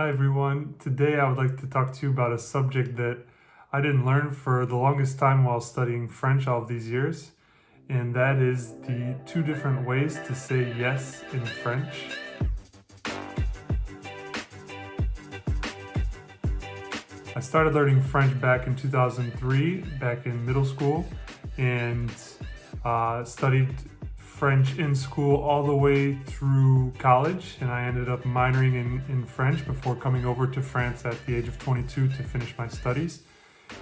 Hi everyone. Today I would like to talk to you about a subject that I didn't learn for the longest time while studying French all of these years, and that is the two different ways to say yes in French. I started learning French back in 2003, back in middle school, and studied French in school all the way through college, and I ended up minoring in French before coming over to France at the age of 22 to finish my studies.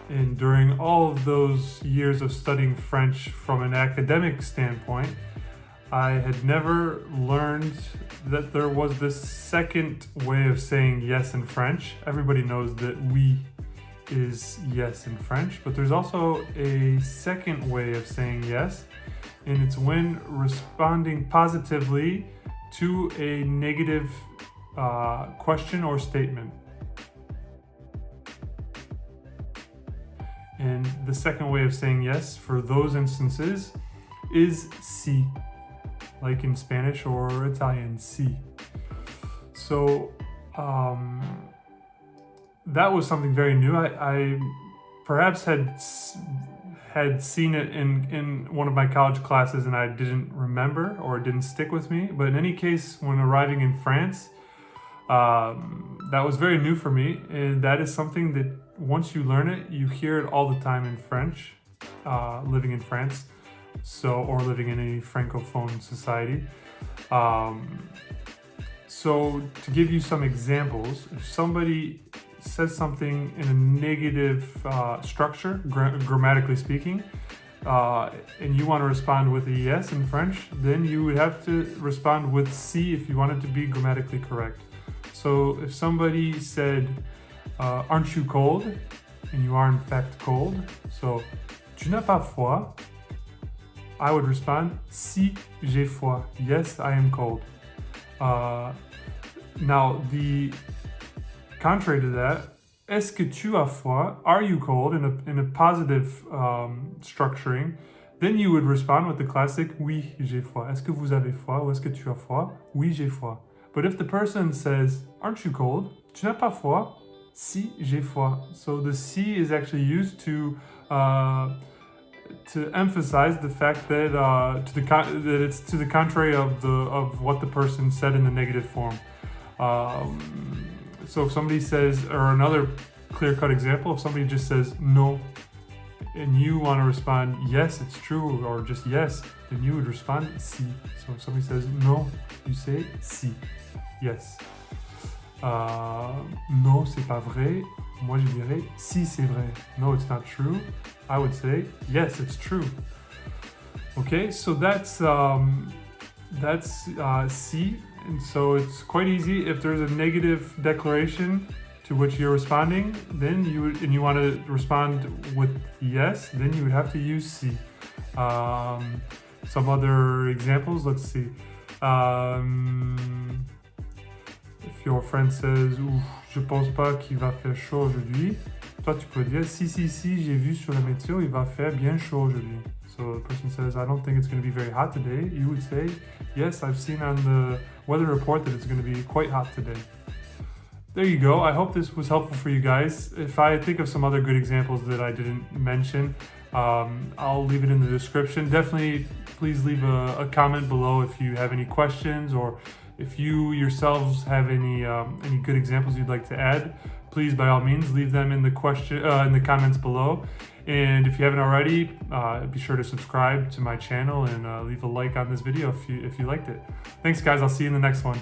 And during all of those years of studying French from an academic standpoint, I had never learned that there was this second way of saying yes in French. Everybody knows that oui is yes in French, but there's also a second way of saying yes, and it's when responding positively to a negative question or statement. And the second way of saying yes for those instances is si, like in Spanish or Italian, si. So that was something very new. I perhaps had seen it in one of my college classes and I didn't remember, or it didn't stick with me. But in any case, when arriving in France, that was very new for me, and that is something that once you learn it, you hear it all the time in French, living in France, or living in a francophone society. So to give you some examples, if somebody says something in a negative structure, grammatically speaking, and you want to respond with a yes in French, then you would have to respond with si if you want it to be grammatically correct. So if somebody said, aren't you cold? And you are in fact cold. So, tu n'as pas froid? I would respond, si j'ai froid. Yes, I am cold. Now, the contrary to that, est-ce que tu as froid? Are you cold? In a positive structuring, then you would respond with the classic oui, j'ai froid. Est-ce que vous avez froid? Ou est-ce que tu as froid? Oui, j'ai froid. But if the person says, aren't you cold? Tu n'as pas froid? Si, j'ai froid. So the si is actually used to emphasize the fact that that it's to the contrary of what the person said in the negative form. So if somebody says, or another clear-cut example, if somebody just says no, and you want to respond yes, it's true, or just yes, then you would respond si. So if somebody says no, you say si, yes. No, c'est pas vrai. Moi, je dirais si c'est vrai. No, it's not true. I would say yes, it's true. Okay, so that's si, and so it's quite easy. If there's a negative declaration to which you're responding, then you want to respond with yes, then you would have to use si. Some other examples, let's see. If your friend says, je pense pas qu'il va faire chaud aujourd'hui, toi tu peux dire, si, j'ai vu sur la météo, il va faire bien chaud aujourd'hui. So the person says, I don't think it's going to be very hot today. You would say, yes, I've seen on the weather report that it's going to be quite hot today. There you go. I hope this was helpful for you guys. If I think of some other good examples that I didn't mention, I'll leave it in the description. Definitely, please leave a comment below if you have any questions, or if you yourselves have any good examples you'd like to add. Please, by all means, leave them in the comments below. And if you haven't already, be sure to subscribe to my channel and leave a like on this video if you liked it. Thanks, guys. I'll see you in the next one.